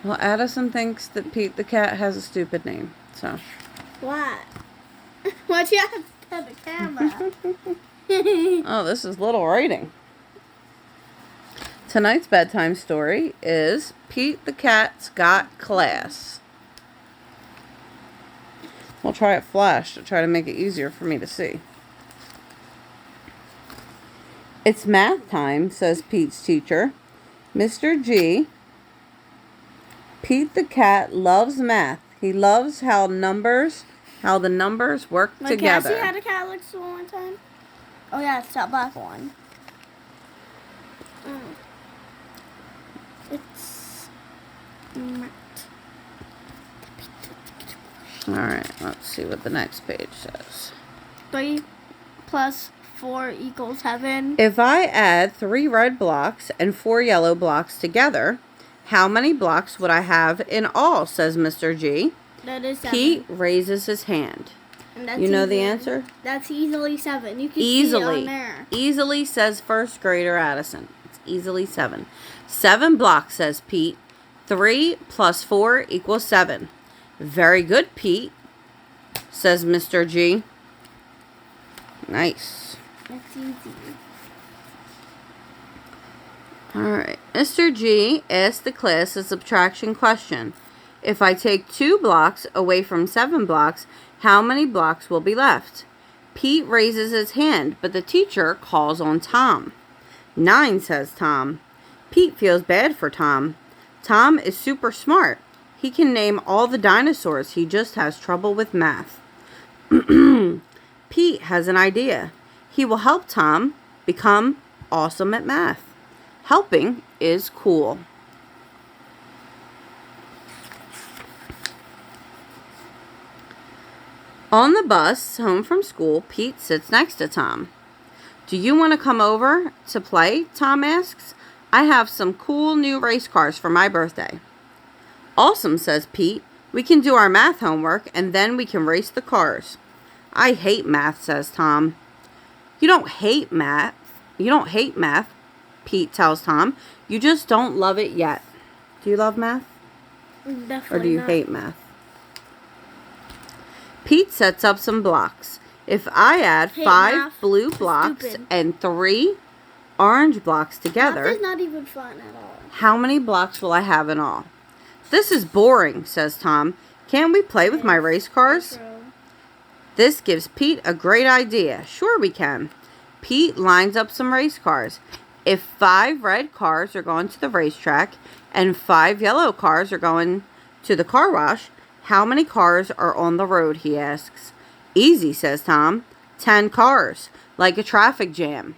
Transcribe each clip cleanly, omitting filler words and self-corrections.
Well, Addison thinks that Pete the cat has a stupid name, so. What? Why'd you have to tell the camera? Oh, this is little writing. Tonight's bedtime story is Pete the Cat's Got Class. We'll try it flash to try to make it easier for me to see. It's math time, says Pete's teacher. Mr. G. Pete the cat loves math. He loves how the numbers work together. Cassie had a cat like so one time. Oh yeah, it's that black one. It's math. Alright, let's see what the next page says. 3 plus 4 equals 7. If I add 3 red blocks and 4 yellow blocks together, how many blocks would I have in all, says Mr. G. That is 7. Pete raises his hand. And that's You know easy. the answer? That's easily 7. You can see it on there. Easily, says first grader Addison. It's easily 7. 7 blocks, says Pete. 3 plus 4 equals 7. Very good, Pete, says Mr. G. Nice. That's easy. Alright. Mr. G asked the class a subtraction question. If I take 2 blocks away from 7 blocks, how many blocks will be left? Pete raises his hand, but the teacher calls on Tom. 9, says Tom. Pete feels bad for Tom. Tom is super smart. He can name all the dinosaurs. He just has trouble with math. Pete has an idea. He will help Tom become awesome at math. Helping is cool. On the bus home from school, Pete sits next to Tom. Do you want to come over to play? Tom asks. I have some cool new race cars for my birthday. Awesome, says Pete. We can do our math homework and then we can race the cars. I hate math, says Tom. You don't hate math. Pete tells Tom. You just don't love it yet. Do you love math? Definitely Or do you not. hate math? Pete sets up some blocks. If I add Hate 5 math. blue blocks Stupid. and 3 orange blocks together, Math is not even fun at all. how many blocks will I have in all? This is boring, says Tom. Can't we play with my race cars? True. This gives Pete a great idea. Sure we can. Pete lines up some race cars. If 5 red cars are going to the racetrack and 5 yellow cars are going to the car wash, how many cars are on the road, he asks. Easy, says Tom. 10 cars, like a traffic jam.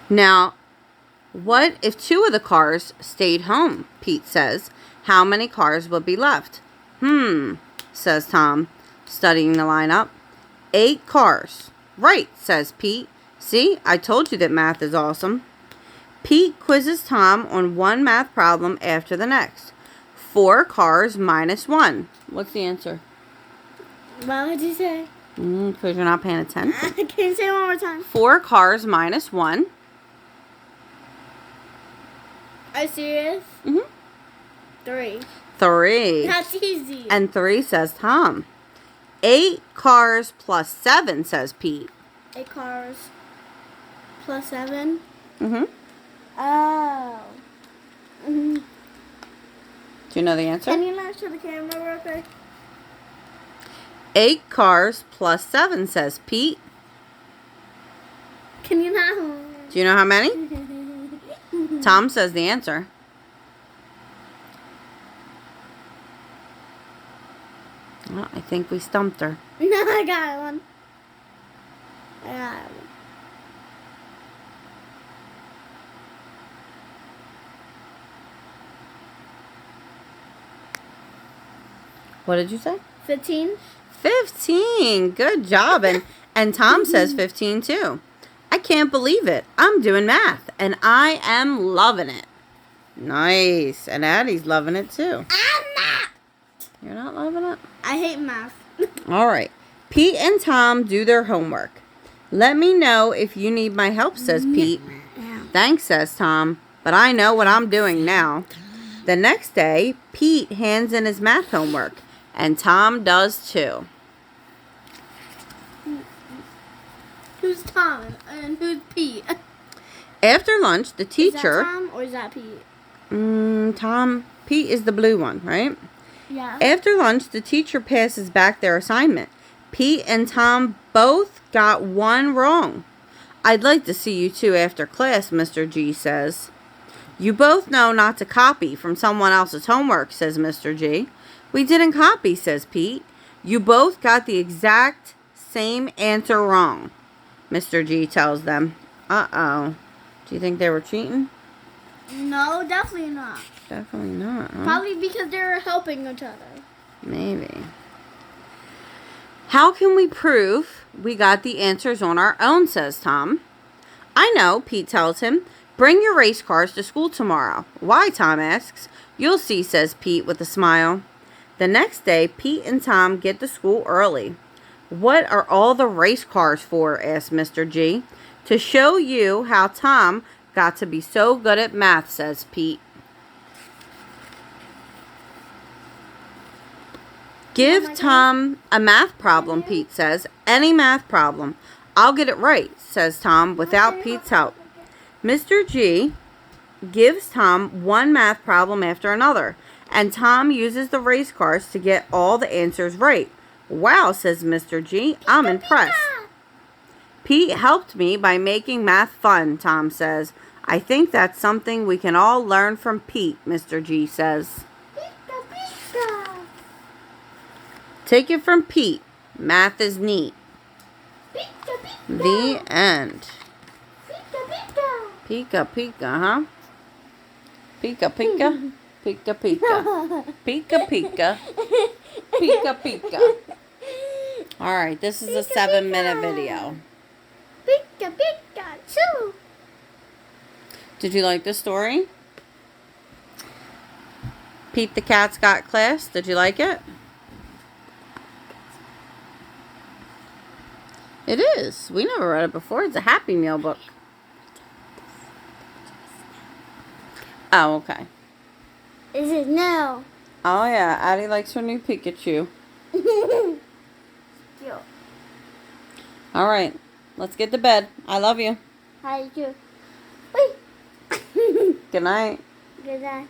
Now, what if 2 of the cars stayed home, Pete says. How many cars would be left? Says Tom, studying the lineup. 8 cars. Right, says Pete. See, I told you that math is awesome. Pete quizzes Tom on one math problem after the next. 4 cars minus 1. What's the answer? What did you say? Because you're not paying attention. Can you say it one more time? 4 cars minus 1. Are you serious? 3. 3. That's easy. And 3, says Tom. 8 cars plus 7, says Pete. 8 cars plus 7. Mm-hmm. Oh. Do you know the answer? Can you not show the camera real quick? 8 cars plus 7, says Pete. Can you not? Do you know how many? Tom says the answer. Well, I think we stumped her. No, I got one. I got one. What did you say? 15. 15. Good job. And Tom says 15 too. I can't believe it. I'm doing math and I am loving it. Nice. And Addie's loving it too. I'm not. You're not loving it? I hate math. All right. Pete and Tom do their homework. Let me know if you need my help, says Pete. Thanks, says Tom, but I know what I'm doing now. The next day, Pete hands in his math homework, and Tom does too. Who's Tom and who's Pete? After lunch, the teacher... Is that Tom or is that Pete? Tom, Pete is the blue one, right? Yeah. After lunch, the teacher passes back their assignment. Pete and Tom both got one wrong. I'd like to see you two after class, Mr. G says. You both know not to copy from someone else's homework, says Mr. G. We didn't copy, says Pete. You both got the exact same answer wrong, Mr. G tells them. Uh-oh. Do you think they were cheating? No, definitely not. Definitely not, huh? Probably because they're helping each other. Maybe. How can we prove we got the answers on our own, says Tom. I know, Pete tells him. Bring your race cars to school tomorrow. Why, Tom asks. You'll see, says Pete with a smile. The next day, Pete and Tom get to school early. What are all the race cars for, asks Mr. G. To show you how Tom got to be so good at math, says Pete. Give Tom a math problem, Pete says. Any math problem. I'll get it right, says Tom without Pete's help. Mr. G gives Tom one math problem after another, and Tom uses the race cars to get all the answers right. Wow, says Mr. G. I'm impressed. Pete helped me by making math fun, Tom says. I think that's something we can all learn from Pete, Mr. G says. Take it from Pete. Math is neat. The end. Pika pika, huh? Pika pika. Pika pika. Pika pika. Pika pika. Alright, this is a 7-minute video. Pika pika choo. Did you like the story? Pete the Cat's Got Class. Did you like it? It is. We never read it before. It's a Happy Meal book. Oh, okay. Is it no? Oh, yeah. Addie likes her new Pikachu. All right. Let's get to bed. I love you. How you do? Wait. Good night. Good night.